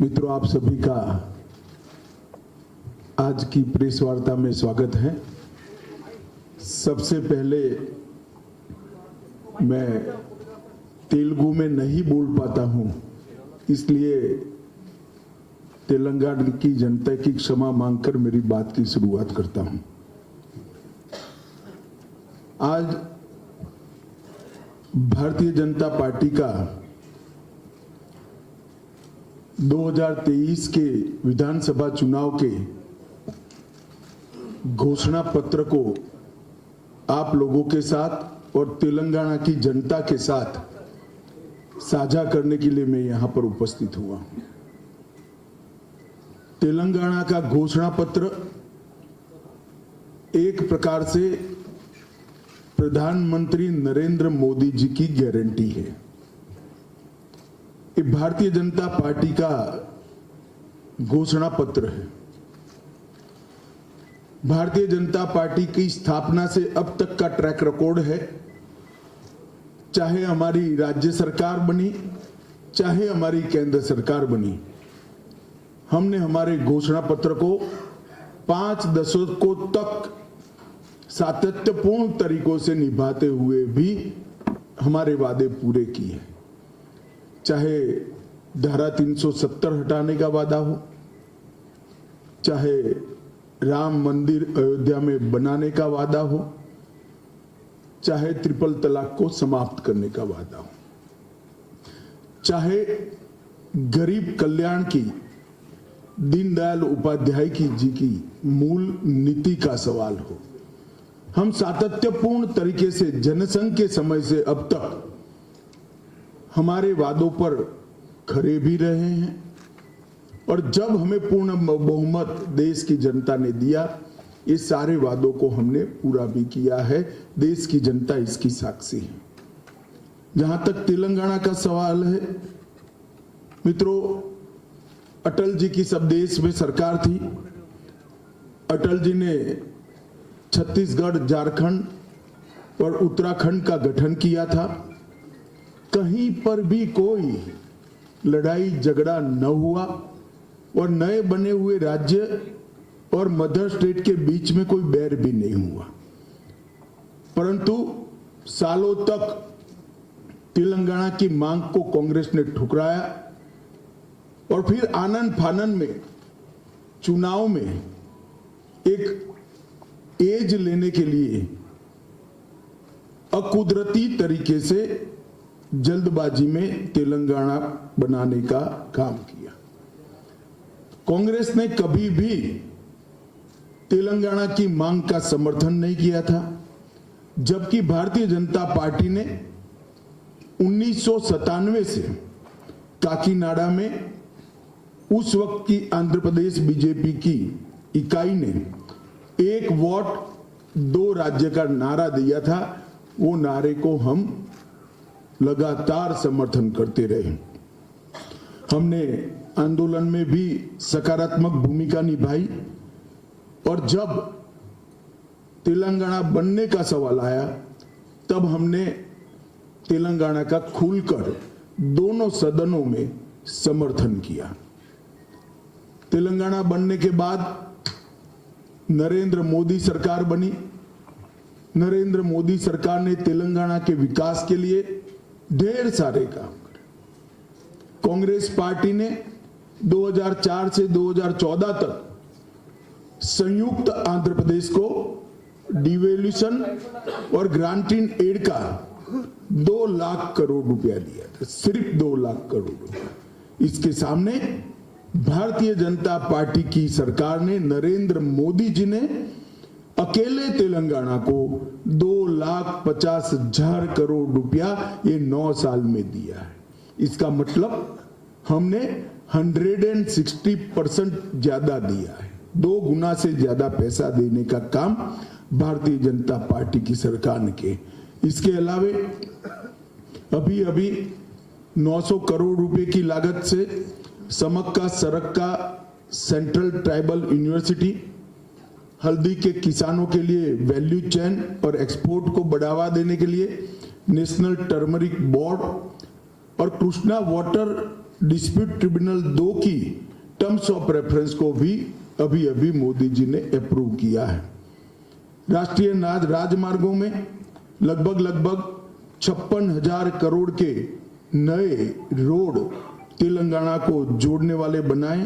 मित्रों, आप सभी का आज की प्रेस वार्ता में स्वागत है। सबसे पहले मैं तेलुगु में नहीं बोल पाता हूं, इसलिए तेलंगाना की जनता की क्षमा मांगकर मेरी बात की शुरुआत करता हूं। आज भारतीय जनता पार्टी का 2023 के विधानसभा चुनाव के घोषणा पत्र को आप लोगों के साथ और तेलंगाना की जनता के साथ साझा करने के लिए मैं यहां पर उपस्थित हुआ। तेलंगाना का घोषणा पत्र एक प्रकार से प्रधानमंत्री नरेंद्र मोदी जी की गारंटी है। ये भारतीय जनता पार्टी का घोषणा पत्र है। भारतीय जनता पार्टी की स्थापना से अब तक का ट्रैक रिकॉर्ड है, चाहे हमारी राज्य सरकार बनी, चाहे हमारी केंद्र सरकार बनी, हमने हमारे घोषणा पत्र को 5 दशकों तक सातत्यपूर्ण तरीकों से निभाते हुए भी हमारे वादे पूरे किए। चाहे धारा 370 हटाने का वादा हो, चाहे राम मंदिर अयोध्या में बनाने का वादा हो, चाहे ट्रिपल तलाक को समाप्त करने का वादा हो, चाहे गरीब कल्याण की दीनदयाल उपाध्याय जी की मूल नीति का सवाल हो, हम सातत्यपूर्ण तरीके से जनसंघ के समय से अब तक हमारे वादों पर खरे भी रहे हैं। और जब हमें पूर्ण बहुमत देश की जनता ने दिया, ये सारे वादों को हमने पूरा भी किया है। देश की जनता इसकी साक्षी है। जहां तक तेलंगाना का सवाल है, मित्रों, अटल जी की सब देश में सरकार थी। अटल जी ने छत्तीसगढ़, झारखंड और उत्तराखंड का गठन किया था। कहीं पर भी कोई लड़ाई झगड़ा न हुआ और नए बने हुए राज्य और मदर स्टेट के बीच में कोई बैर भी नहीं हुआ। परंतु सालों तक तेलंगाना की मांग को कांग्रेस ने ठुकराया और फिर आनन फानन में चुनाव में एक एज लेने के लिए अकुदरती तरीके से जल्दबाजी में तेलंगाना बनाने का काम किया। कांग्रेस ने कभी भी तेलंगाना की मांग का समर्थन नहीं किया था, जबकि भारतीय जनता पार्टी ने 1997 से काकीनाडा में उस वक्त की आंध्र प्रदेश बीजेपी की इकाई ने एक वोट 2 राज्य का नारा दिया था। वो नारे को हम लगातार समर्थन करते रहे। हमने आंदोलन में भी सकारात्मक भूमिका निभाई और जब तेलंगाना बनने का सवाल आया, तब हमने तेलंगाना का खुलकर दोनों सदनों में समर्थन किया। तेलंगाना बनने के बाद नरेंद्र मोदी सरकार बनी। नरेंद्र मोदी सरकार ने तेलंगाना के विकास के लिए ढेर सारे काम करे। कांग्रेस पार्टी ने 2004 से 2014 तक संयुक्त आंध्र प्रदेश को डिवेल्यूशन और ग्रांटिंग एड का 2 लाख करोड़ रुपया दिया था, सिर्फ 2 लाख करोड़ रुपया। इसके सामने भारतीय जनता पार्टी की सरकार ने, नरेंद्र मोदी जी ने अकेले तेलंगाना को 2,50,000 करोड़ रुपया ये 9 साल में दिया है। इसका मतलब हमने 160% ज्यादा दिया है। 2 गुना से ज्यादा पैसा देने का काम भारतीय जनता पार्टी की सरकार ने किया। इसके अलावे अभी 900 करोड़ रुपए की लागत से समक्का सरक्का सेंट्रल ट्राइबल यूनिवर्सिटी, हल्दी के किसानों के लिए वैल्यू चेन और एक्सपोर्ट को बढ़ावा देने के लिए नेशनल टर्मरिक बोर्ड और कृष्णा वाटर डिस्प्यूट ट्रिब्यूनल 2 की टर्म्स ऑफ रेफरेंस को भी अभी अभी मोदी जी ने अप्रूव किया है। राष्ट्रीय राजमार्गों में लगभग 56,000 करोड़ के नए रोड तेलंगाना को जोड़ने वाले बनाए।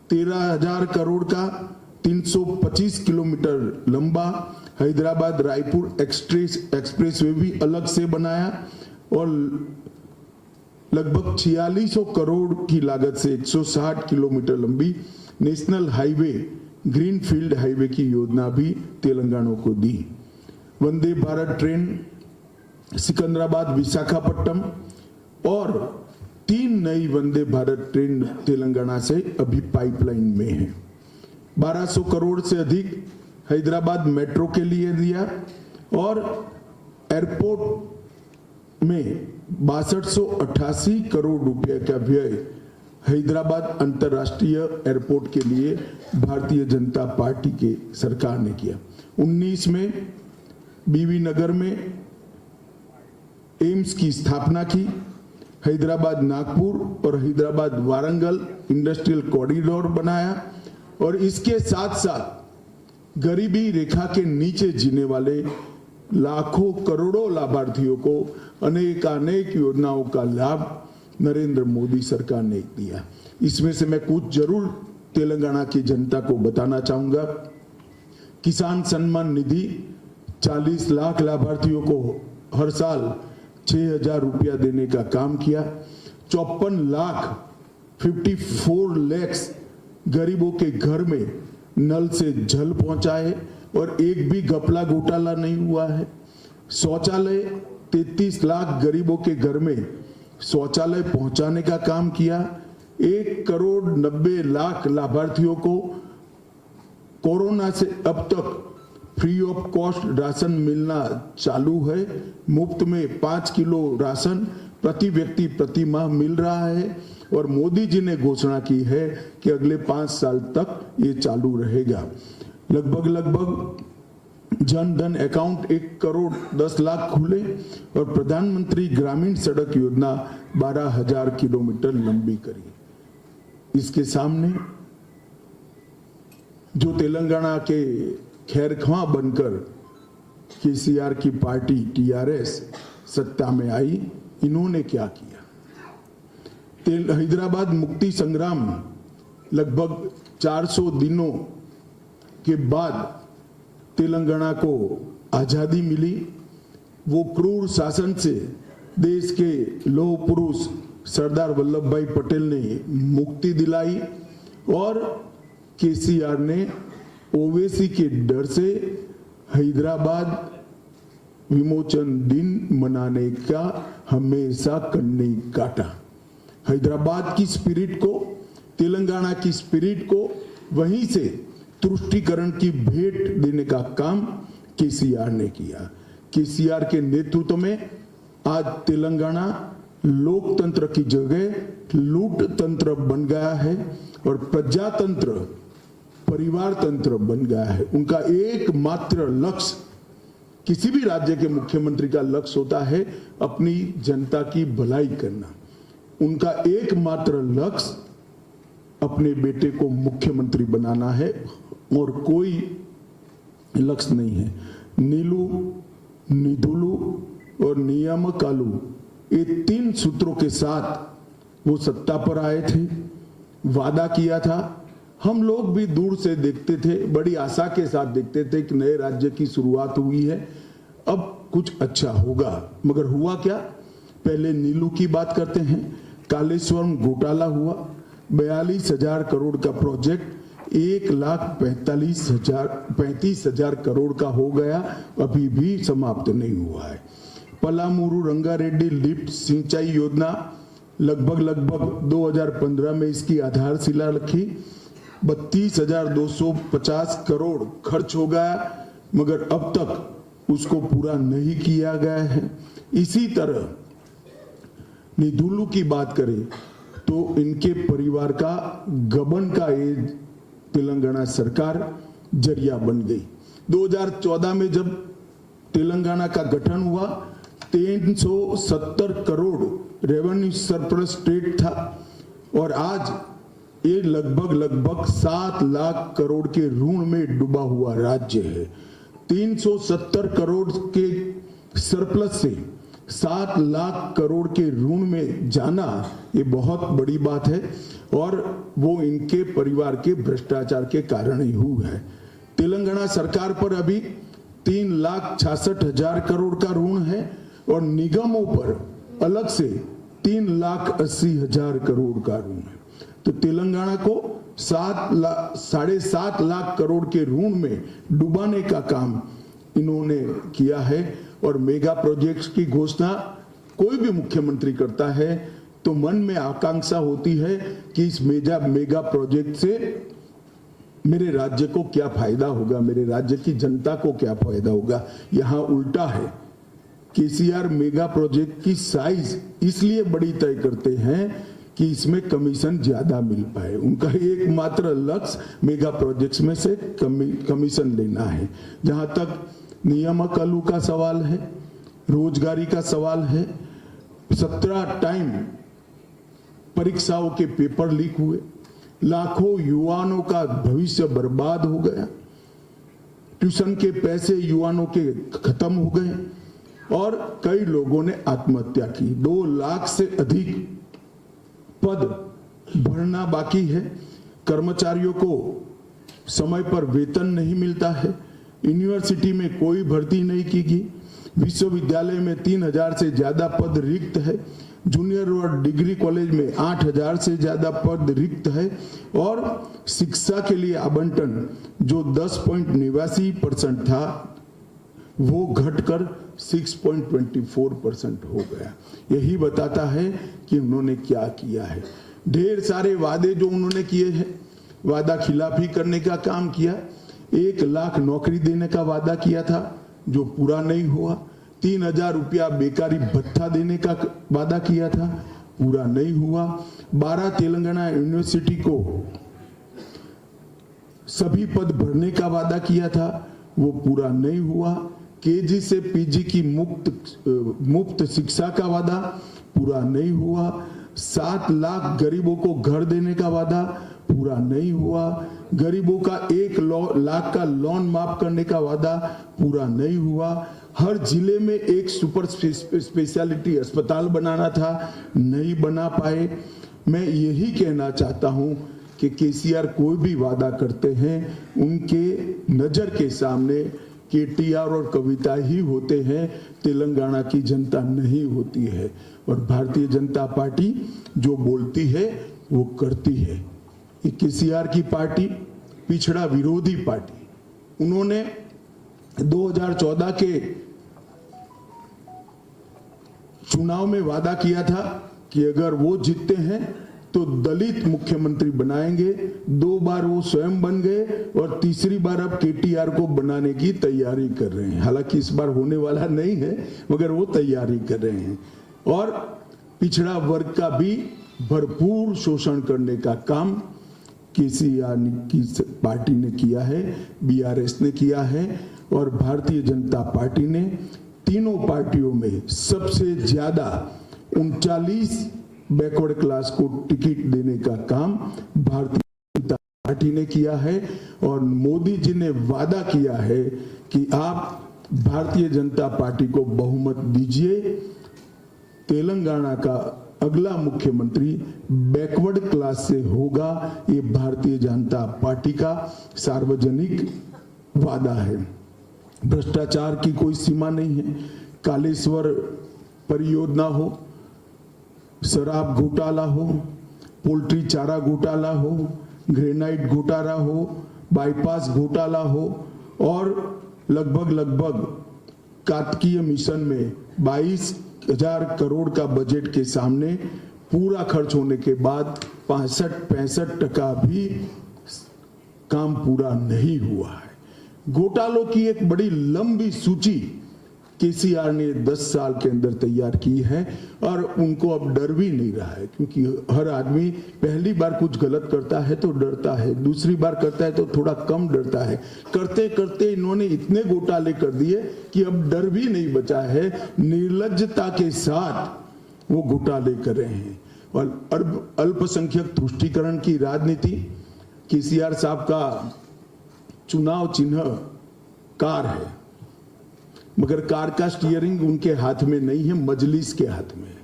13,000 करोड़ का 325 किलोमीटर लंबा हैदराबाद रायपुर एक्सप्रेसवे भी अलग से बनाया और लगभग 4600 करोड़ की लागत से 160 किलोमीटर लंबी नेशनल हाईवे ग्रीनफील्ड हाईवे की योजना भी तेलंगाना को दी। वंदे भारत ट्रेन सिकंदराबाद विशाखापट्टनम और 3 नई वंदे भारत ट्रेन तेलंगाना से अभी पाइपलाइन में है। 1200 करोड़ से अधिक हैदराबाद मेट्रो के लिए दिया और एयरपोर्ट में 6288 करोड़ रुपए का व्यय हैदराबाद अंतर्राष्ट्रीय एयरपोर्ट के लिए भारतीय जनता पार्टी के सरकार ने किया। 19 में बीबी नगर में एम्स की स्थापना की। हैदराबाद नागपुर और हैदराबाद वारंगल इंडस्ट्रियल कॉरिडोर बनाया और इसके साथ साथ गरीबी रेखा के नीचे जीने वाले लाखों करोड़ों लाभार्थियों को अनेक योजनाओं का लाभ नरेंद्र मोदी सरकार ने दिया। इसमें से मैं कुछ जरूर तेलंगाना की जनता को बताना चाहूंगा। किसान सम्मान निधि 40 लाख लाभार्थियों को हर साल 6,000 रुपया देने का काम किया। 54 लाख गरीबों के घर में नल से जल पहुंचाए और एक भी घपला घोटाला नहीं हुआ है। शौचालय 33 लाख गरीबों के घर में शौचालय पहुंचाने का काम किया। 1,90,00,000 लाभार्थियों को कोरोना से अब तक फ्री ऑफ कॉस्ट राशन मिलना चालू है। मुफ्त में 5 किलो राशन प्रति व्यक्ति प्रति माह मिल रहा है और मोदी जी ने घोषणा की है कि अगले 5 साल तक ये चालू रहेगा। लगभग जन धन अकाउंट 1,10,00,000 खुले और प्रधानमंत्री ग्रामीण सड़क योजना 12,000 किलोमीटर लंबी करी। इसके सामने जो तेलंगाना के खैरख्वां बनकर केसीआर की पार्टी टीआरएस सत्ता में आई, इन्होंने क्या किया? हैदराबाद मुक्ति संग्राम लगभग 400 दिनों के बाद तेलंगाना को आजादी मिली। वो क्रूर शासन से देश के लौह पुरुष सरदार वल्लभ भाई पटेल ने मुक्ति दिलाई और केसीआर ने ओवैसी के डर से हैदराबाद विमोचन दिन मनाने का हमेशा कन्नी काटा। हैदराबाद की स्पिरिट को, तेलंगाना की स्पिरिट को वहीं से तुष्टीकरण की भेंट देने का काम केसीआर ने किया। केसीआर के नेतृत्व में आज तेलंगाना लोकतंत्र की जगह लूट तंत्र बन गया है और प्रजातंत्र परिवार तंत्र बन गया है। उनका एकमात्र लक्ष्य, किसी भी राज्य के मुख्यमंत्री का लक्ष्य होता है अपनी जनता की भलाई करना। उनका एकमात्र लक्ष्य अपने बेटे को मुख्यमंत्री बनाना है और कोई लक्ष्य नहीं है। नीलू, निधुलू और नियामकालू, ये 3 सूत्रों के साथ वो सत्ता पर आए थे। वादा किया था, हम लोग भी दूर से देखते थे, बड़ी आशा के साथ देखते थे कि नए राज्य की शुरुआत हुई है, अब कुछ अच्छा होगा। मगर हुआ क्या? पहले नीलू की बात करते हैं। कालेश्वरम घोटाला हुआ, 42,000 करोड़ का प्रोजेक्ट 1,35,000 करोड़ का हो गया, अभी भी समाप्त नहीं हुआ है। पलामूरू रंगारेड्डी लिफ्ट सिंचाई योजना लगभग 2015 में इसकी आधारशिला रखी। 32,250 करोड़ खर्च हो गया, मगर अब तक उसको पूरा नहीं किया गया है। इसी तरह निधुलू की बात करें तो इनके परिवार का गबन का ये तेलंगाना सरकार जरिया बन गई। 2014 में जब तेलंगाना का गठन हुआ, 370 करोड़ रेवेन्यू सरप्लस स्टेट था और आज ये लगभग 7 लाख करोड़ के ऋण में डूबा हुआ राज्य है। 370 करोड़ के सरप्लस से 7 लाख करोड़ के ऋण में जाना ये बहुत बड़ी बात है और वो इनके परिवार के भ्रष्टाचार के कारण ही हुआ है। तेलंगाना सरकार पर अभी 3,66,000 करोड़ का ऋण है और निगमों पर अलग से 3,80,000 करोड़ का ऋण है। तो तेलंगाना को 7.5 लाख करोड़ के ऋण में डुबाने का काम इन्होंने किया है। और मेगा प्रोजेक्ट्स की घोषणा कोई भी मुख्यमंत्री करता है तो मन में आकांक्षा होती है कि इस मेगा प्रोजेक्ट से मेरे राज्य को क्या फायदा होगा, मेरे राज्य की जनता को क्या फायदा होगा। यहाँ उल्टा है। केसीआर मेगा प्रोजेक्ट की साइज इसलिए बड़ी तय करते हैं कि इसमें कमीशन ज्यादा मिल पाए। उनका एकमात्र लक्ष्य मेगा प्रोजेक्ट्स में से कमीशन लेना है। जहां तक नियामक आलू का सवाल है, रोजगारी का सवाल है, 17 टाइम परीक्षाओं के पेपर लीक हुए, लाखों युवाओं का भविष्य बर्बाद हो गया, ट्यूशन के पैसे युवाओं के खत्म हो गए और कई लोगों ने आत्महत्या की। 2 लाख से अधिक पद भरना बाकी है। कर्मचारियों को समय पर वेतन नहीं मिलता है। यूनिवर्सिटी में कोई भर्ती नहीं की गई। विश्वविद्यालय में 3,000 से ज्यादा पद रिक्त है। जूनियर और डिग्री कॉलेज में 8,000 से ज्यादा पद रिक्त है और शिक्षा के लिए आवंटन जो 10.89% था वो घटकर 6.24% हो गया। यही बताता है कि उन्होंने क्या किया है। ढेर सारे वादे जो उन्होंने किए हैं, वादा खिलाफी करने का काम किया। 1 लाख नौकरी देने का वादा किया था जो पूरा नहीं हुआ। 3,000 रुपया बेकारी भत्ता देने का वादा किया था, पूरा नहीं हुआ। 12 तेलंगाना यूनिवर्सिटी को सभी पद भरने का वादा किया था, वो पूरा नहीं हुआ। केजी से पीजी की मुफ्त शिक्षा का वादा पूरा नहीं हुआ। 7 लाख गरीबों को घर देने का वादा पूरा नहीं हुआ। गरीबों का 1 लाख का लोन माफ करने का वादा पूरा नहीं हुआ। हर जिले में एक सुपर स्पेशलिटी अस्पताल बनाना था, नहीं बना पाए। मैं यही कहना चाहता हूं कि केसीआर कोई भी वादा करते हैं उनके नजर के सामने केटीआर और कविता ही होते हैं, तेलंगाना की जनता नहीं होती है। और भारतीय जनता पार्टी जो बोलती है वो करती है। ये केसीआर की पार्टी पिछड़ा विरोधी पार्टी, उन्होंने 2014 के चुनाव में वादा किया था कि अगर वो जीतते हैं तो दलित मुख्यमंत्री बनाएंगे। 2 बार वो स्वयं बन गए और तीसरी बार अब केटीआर को बनाने की तैयारी कर रहे हैं। हालांकि इस बार होने वाला नहीं है, मगर वो तैयारी कर रहे हैं। और पिछड़ा वर्ग का भी भरपूर शोषण करने का काम केसीआर की पार्टी ने किया है, बीआरएस ने किया है और भारतीय जनता पार्टी ने तीनों पार्टियों में सबसे ज्यादा 39 बैकवर्ड क्लास को टिकट देने का काम भारतीय जनता पार्टी ने किया है। और मोदी जी ने वादा किया है कि आप भारतीय जनता पार्टी को बहुमत दीजिए, तेलंगाना का अगला मुख्यमंत्री बैकवर्ड क्लास से होगा। ये भारतीय जनता पार्टी का सार्वजनिक वादा है। भ्रष्टाचार की कोई सीमा नहीं है। कालेश्वर परियोजना हो, शराब घोटाला हो, पोल्ट्री चारा घोटाला हो, ग्रेनाइट घोटाला हो, बाईपास घोटाला हो और लगभग कार्तिकीय मिशन में 22,000 करोड़ का बजट के सामने पूरा खर्च होने के बाद 65% भी काम पूरा नहीं हुआ है। घोटालों की एक बड़ी लंबी सूची केसीआर ने 10 साल के अंदर तैयार की है और उनको अब डर भी नहीं रहा है, क्योंकि हर आदमी पहली बार कुछ गलत करता है तो डरता है, दूसरी बार करता है तो थोड़ा कम डरता है। करते करते इन्होंने इतने घोटाले कर दिए कि अब डर भी नहीं बचा है। निर्लज्जता के साथ वो घोटाले कर रहे हैं। और अल्पसंख्यक तुष्टीकरण की राजनीति, केसीआर साहब का चुनाव चिन्ह कार है, मगर कार का स्टीयरिंग उनके हाथ में नहीं है, मजलिस के हाथ में है।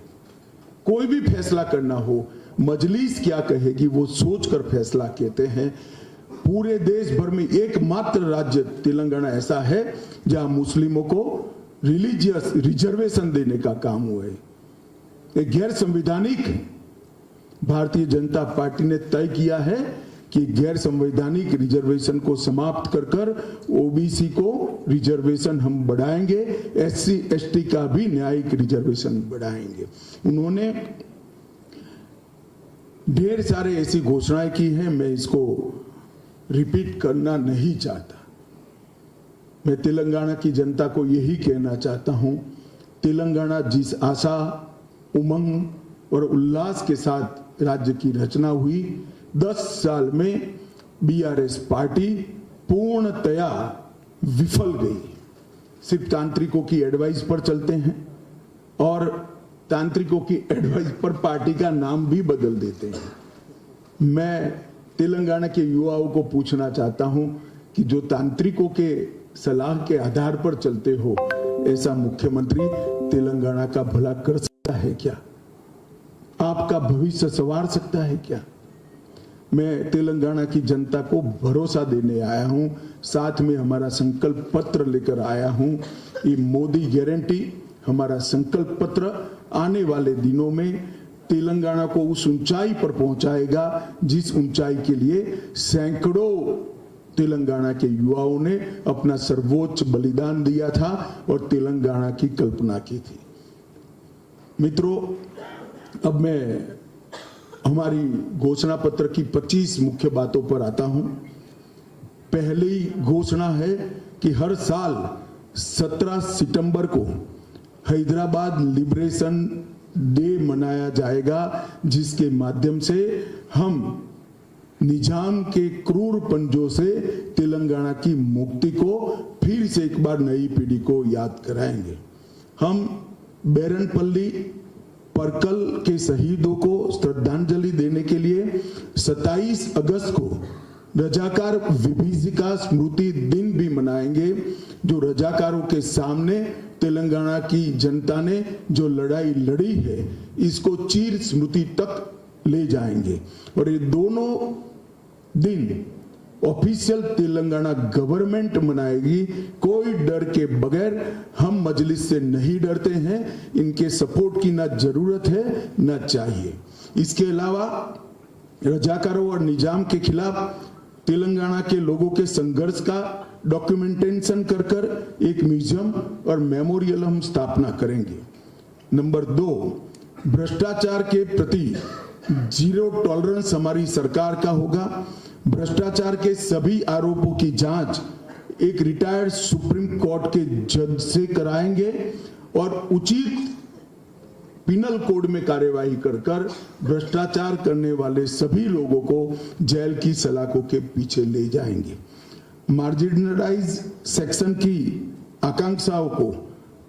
कोई भी फैसला करना हो, मजलिस क्या कहेगी वो सोचकर फैसला कहते हैं। पूरे देश भर में एकमात्र राज्य तेलंगाना ऐसा है जहां मुस्लिमों को रिलीजियस रिजर्वेशन देने का काम हुआ है। एक गैर संवैधानिक, भारतीय जनता पार्टी ने तय किया है कि गैर संवैधानिक रिजर्वेशन को समाप्त कर कर ओबीसी को रिजर्वेशन हम बढ़ाएंगे, एससी एसटी का भी न्यायिक रिजर्वेशन बढ़ाएंगे। उन्होंने ढेर सारे ऐसी घोषणाएं की हैं, मैं इसको रिपीट करना नहीं चाहता। मैं तेलंगाना की जनता को यही कहना चाहता हूं, तेलंगाना जिस आशा, उमंग और उल्लास के साथ राज्य की रचना हुई, 10 साल में बीआरएस पार्टी पूर्णतया विफल गई। सिर्फ तांत्रिकों की एडवाइस पर चलते हैं और तांत्रिकों की एडवाइस पर पार्टी का नाम भी बदल देते हैं। मैं तेलंगाना के युवाओं को पूछना चाहता हूं कि जो तांत्रिकों के सलाह के आधार पर चलते हो, ऐसा मुख्यमंत्री तेलंगाना का भला कर सकता है क्या? आपका भविष्य संवार सकता है क्या? मैं तेलंगाना की जनता को भरोसा देने आया हूं, साथ में हमारा संकल्प पत्र लेकर आया हूं। ये मोदी गारंटी हमारा संकल्प पत्र आने वाले दिनों में तेलंगाना को उस ऊंचाई पर पहुंचाएगा जिस ऊंचाई के लिए सैकड़ों तेलंगाना के युवाओं ने अपना सर्वोच्च बलिदान दिया था और तेलंगाना की कल्पना की थी। मित्रों, अब मैं हमारी घोषणा पत्र की 25 मुख्य बातों पर आता हूं। पहली घोषणा है कि हर साल 17 सितंबर को हैदराबाद लिबरेशन डे मनाया जाएगा, जिसके माध्यम से हम निजाम के क्रूर पंजों से तेलंगाना की मुक्ति को फिर से एक बार नई पीढ़ी को याद कराएंगे। हम बेरनपल्ली परकल के शहीदों को श्रद्धांजलि देने के लिए 27 अगस्त को रजाकार विभीषिका स्मृति दिन भी मनाएंगे, जो रजाकारों के सामने तेलंगाना की जनता ने जो लड़ाई लड़ी है, इसको चीर स्मृति तक ले जाएंगे। और ये दोनों दिन ऑफिशियल तेलंगाना गवर्नमेंट मनाएगी, कोई डर के बगैर। हम मजलिस से नहीं डरते हैं, इनके सपोर्ट की ना जरूरत है ना चाहिए। इसके अलावा रजाकारों और निजाम के खिलाफ तेलंगाना के लोगों के संघर्ष का डॉक्यूमेंटेशन कर कर एक म्यूजियम और मेमोरियल हम स्थापना करेंगे। नंबर 2, भ्रष्टाचार के प्रति जीरो टॉलरेंस हमारी सरकार का होगा। भ्रष्टाचार के सभी आरोपों की जांच एक रिटायर्ड सुप्रीम कोर्ट के जज से कराएंगे और उचित पिनल कोड में कार्यवाही कर कर भ्रष्टाचार करने वाले सभी लोगों को जेल की सलाखों के पीछे ले जाएंगे। मार्जिनलाइज सेक्शन की आकांक्षाओं को,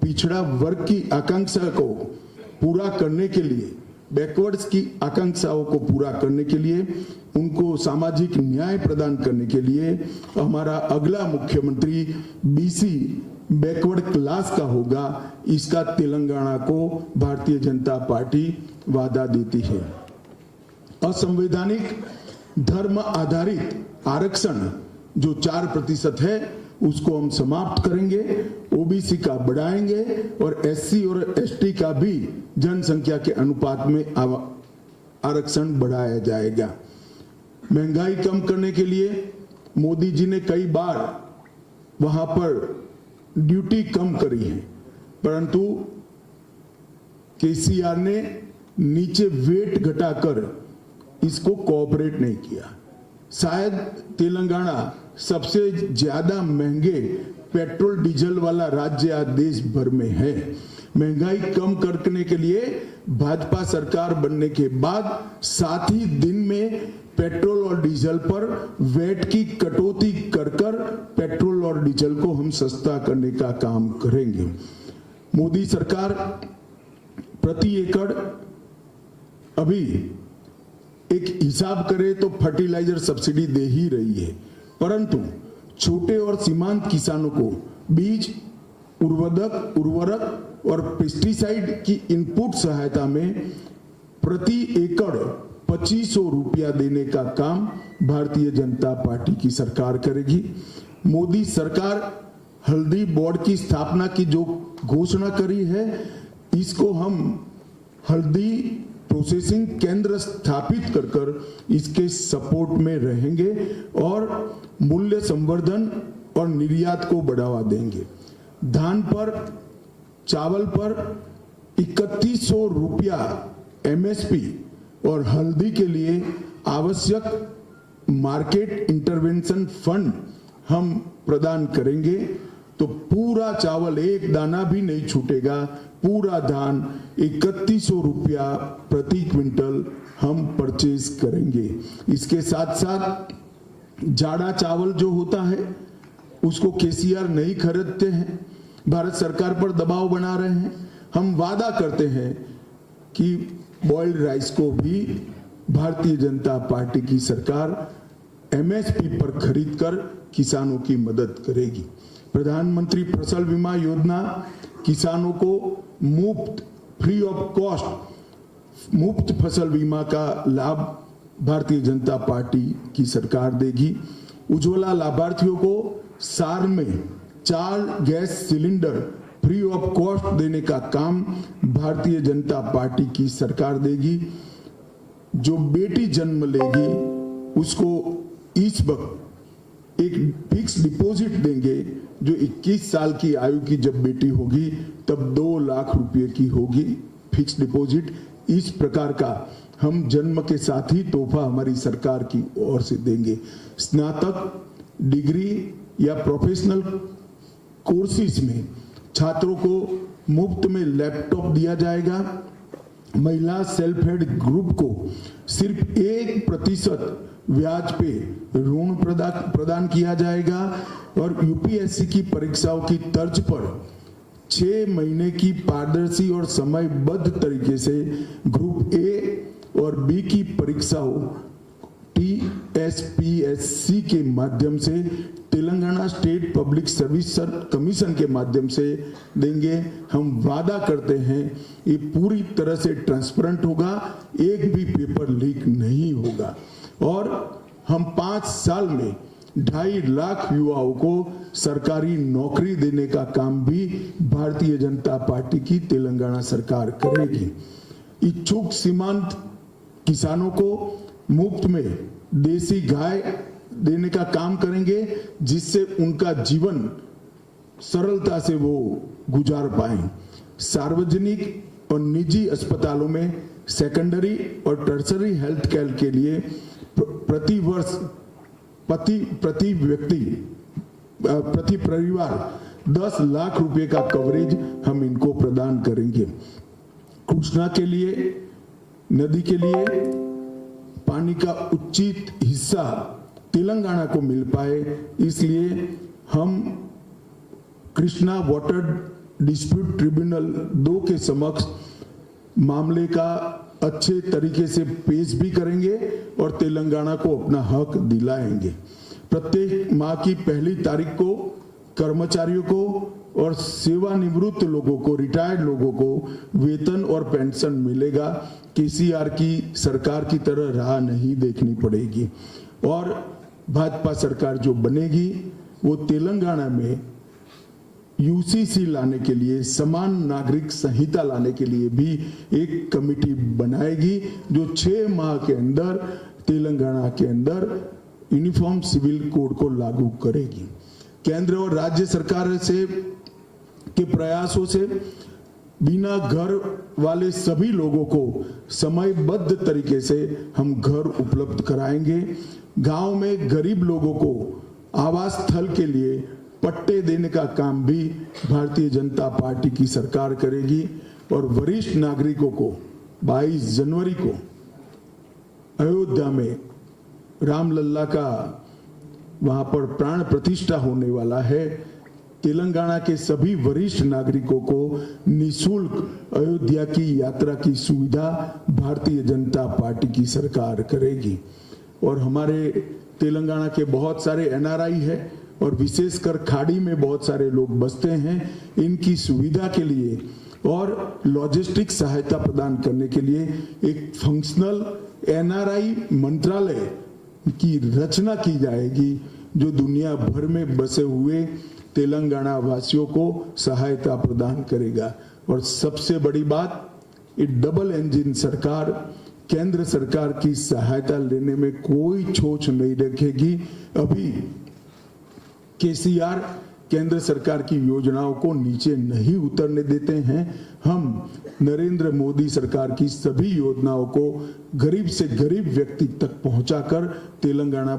पिछड़ा वर्ग की आकांक्षा को पूरा करने के लिए, बैकवर्ड्स की आकांक्षाओं को पूरा करने के लिए, उनको सामाजिक न्याय प्रदान करने के लिए हमारा अगला मुख्यमंत्री बीसी बैकवर्ड क्लास का होगा। इसका तेलंगाना को भारतीय जनता पार्टी वादा देती है। असंवैधानिक धर्म आधारित आरक्षण जो 4% है, उसको हम समाप्त करेंगे, ओबीसी का बढ़ाएंगे और एससी और एसटी का भी जनसंख्या के अनुपात में आरक्षण बढ़ाया जाएगा। महंगाई कम करने के लिए मोदी जी ने कई बार वहां पर ड्यूटी कम करी है, परंतु केसीआर ने नीचे वेट घटाकर इसको कोऑपरेट नहीं किया। शायद तेलंगाना सबसे ज्यादा महंगे पेट्रोल डीजल वाला राज्य आज देश भर में है। महंगाई कम करने के लिए भाजपा सरकार बनने के बाद 7 ही दिन में पेट्रोल और डीजल पर वैट की कटौती कर कर पेट्रोल और डीजल को हम सस्ता करने का काम करेंगे। मोदी सरकार प्रति एकड़ अभी एक हिसाब करें तो फर्टिलाइजर सब्सिडी दे ही रही है, परंतु छोटे और सीमांत किसानों को बीज, उर्वरक और पेस्टिसाइड की इनपुट सहायता में प्रति एकड़ 2500 रुपया देने का काम भारतीय जनता पार्टी की सरकार करेगी। मोदी सरकार हल्दी बोर्ड की स्थापना की जो घोषणा करी है, इसको हम हल्दी प्रोसेसिंग केंद्र स्थापित कर इसके सपोर्ट में रहेंगे और मूल्य संवर्धन और निर्यात को बढ़ावा देंगे। धान पर, चावल पर 3100 रुपया एमएसपी और हल्दी के लिए आवश्यक मार्केट इंटरवेंशन फंड हम प्रदान करेंगे, तो पूरा चावल एक दाना भी नहीं छूटेगा, पूरा धान 3100 रुपया प्रति क्विंटल हम परचेज करेंगे। इसके साथ साथ जाड़ा चावल जो होता है उसको केसीआर नहीं खरीदते हैं, भारत सरकार पर दबाव बना रहे हैं। हम वादा करते हैं कि बॉइल्ड राइस को भी भारतीय जनता पार्टी की सरकार एमएसपी पर खरीदकर किसानों की मदद करेगी। प्रधानमंत्री फसल बीमा योजना किसानों को मुफ्त, फ्री ऑफ कॉस्ट मुफ्त फसल बीमा का लाभ भारतीय जनता पार्टी की सरकार देगी। उज्ज्वला लाभार्थियों को साल में 4 gas cylinder free of cost देने का काम भारतीय जनता पार्टी की सरकार देगी। जो बेटी जन्म लेगी उसको इस वक्त एक फिक्स डिपॉजिट देंगे, जो 21 साल की आयु की जब बेटी होगी तब 2 लाख रुपए की होगी फिक्स डिपॉजिट। इस प्रकार का हम जन्म के साथ ही तोहफा हमारी सरकार की ओर से देंगे। स्नातक डिग्री या प्रोफेशनल कोर्सेज में छात्रों को मुफ्त में लैपटॉप दिया जाएगा। महिला सेल्फ हेल्प ग्रुप को सिर्फ 1% ब्याज पे ऋण प्रदान किया जाएगा और यूपीएससी की परीक्षाओं की तर्ज पर 6 महीने की पारदर्शी और समयबद्ध तरीके से ग्रुप ए और बी की परीक्षाओं टीएसपीएससी के माध्यम से Telangana state public service commission के माध्यम से देंगे। हम वादा करते हैं ये पूरी तरह से ट्रांसपेरेंट होगा, एक भी पेपर लीक नहीं होगा और हम 5 साल में 2.5 लाख युवाओं को सरकारी नौकरी देने का काम भी भारतीय जनता पार्टी की तेलंगाना सरकार करेगी। इच्छुक सीमांत किसानों को मुफ्त में देसी गाय देने का काम करेंगे, जिससे उनका जीवन सरलता से वो गुजार पाएं। सार्वजनिक और निजी अस्पतालों में सेकेंडरी और टर्सरी हेल्थ केयर के लिए प्रति वर्ष प्रति व्यक्ति प्रति परिवार 10 लाख रुपए का कवरेज हम इनको प्रदान करेंगे। कृष्णा के लिए, नदी के लिए पानी का उचित हिस्सा तेलंगाना को मिल पाए, इसलिए हम कृष्णा वाटर डिस्प्यूट ट्रिब्यूनल 2 के समक्ष मामले का अच्छे तरीके से पेश भी करेंगे और तेलंगाना को अपना हक दिलाएंगे। प्रत्येक माह की 1 तारीख को कर्मचारियों को और सेवानिवृत्त लोगों को, रिटायर्ड लोगों को वेतन और पेंशन मिलेगा। केसीआर की सरकार की तरह राह नहीं देखनी पड़ेगी और भाजपा सरकार जो बनेगी वो तेलंगाना में यूसीसी लाने के लिए, समान नागरिक संहिता लाने के लिए भी एक कमेटी बनाएगी जो 6 माह के अंदर तेलंगाना के अंदर यूनिफॉर्म सिविल कोड को लागू करेगी। केंद्र और राज्य सरकार से के प्रयासों से बिना घर वाले सभी लोगों को समयबद्ध तरीके से हम घर उपलब्ध कराएंगे। गांव में गरीब लोगों को आवास स्थल के लिए पट्टे देने का काम भी भारतीय जनता पार्टी की सरकार करेगी और वरिष्ठ नागरिकों को 22 जनवरी को अयोध्या में रामलल्ला का वहां पर प्राण प्रतिष्ठा होने वाला है। तेलंगाना के सभी वरिष्ठ नागरिकों को निःशुल्क अयोध्या की यात्रा की सुविधा भारतीय जनता पार्टी की सरकार करेगी। और हमारे तेलंगाना के बहुत सारे एनआरआई है और विशेषकर खाड़ी में बहुत सारे लोग बसते हैं, इनकी सुविधा के लिए और लॉजिस्टिक सहायता प्रदान करने के लिए एक फंक्शनल एनआरआई मंत्रालय की रचना की जाएगी जो दुनिया भर में बसे हुए तेलंगाना वासियों को सहायता प्रदान करेगा। और सबसे बड़ी बात, ये डबल इंजन सरकार केंद्र सरकार की सहायता लेने में कोई छोच नहीं रखेगी। अभी केसीआर केंद्र सरकार की योजनाओं को नीचे नहीं उतरने देते हैं। हम नरेंद्र मोदी सरकार की सभी योजनाओं को गरीब से गरीब व्यक्ति तक पहुंचाकर तेलंगाना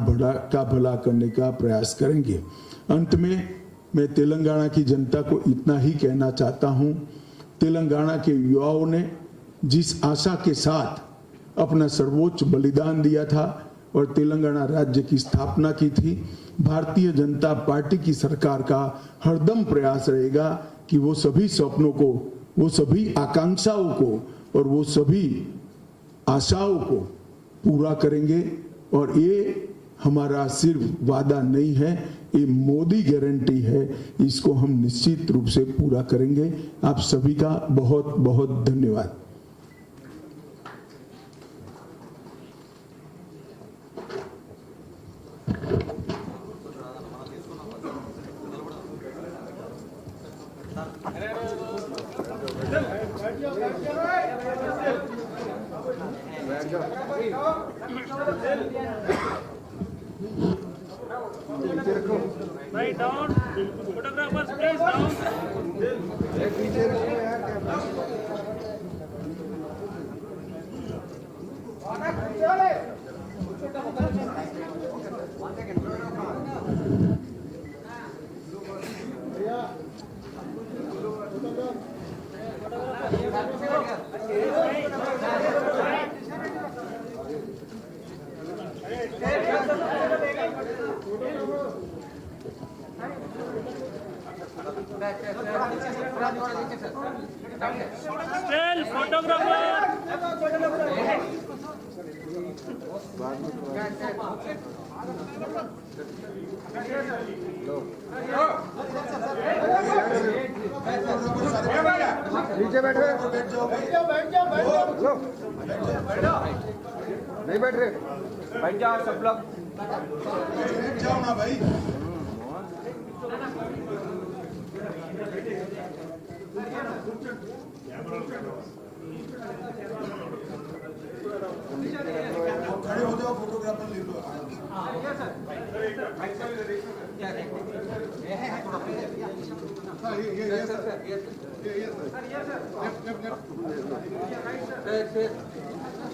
का भला करने का प्रयास करेंगे। अंत में मैं तेलंगाना की जनता को इतना ही कहना चाहता हूं, तेलंगाना के युवाओं ने जिस आशा के साथ अपना सर्वोच्च बलिदान दिया था और तेलंगाना राज्य की स्थापना की थी, भारतीय जनता पार्टी की सरकार का हरदम प्रयास रहेगा कि वो सभी सपनों को, वो सभी आकांक्षाओं को और वो सभी आशाओं को पूरा करेंगे। और ये हमारा सिर्फ वादा नहीं है, ये मोदी गारंटी है, इसको हम निश्चित रूप से पूरा करेंगे। आप सभी का बहुत बहुत धन्यवाद। Right down. Photographers, please down. Still photographer. नीचे बैठ रहे, नहीं बैठ रहे, बैठ जाओ सब लोग, बैठ जाओ ना भाई। खड़े हो जाओ, फोटोग्राफर ले लो। ये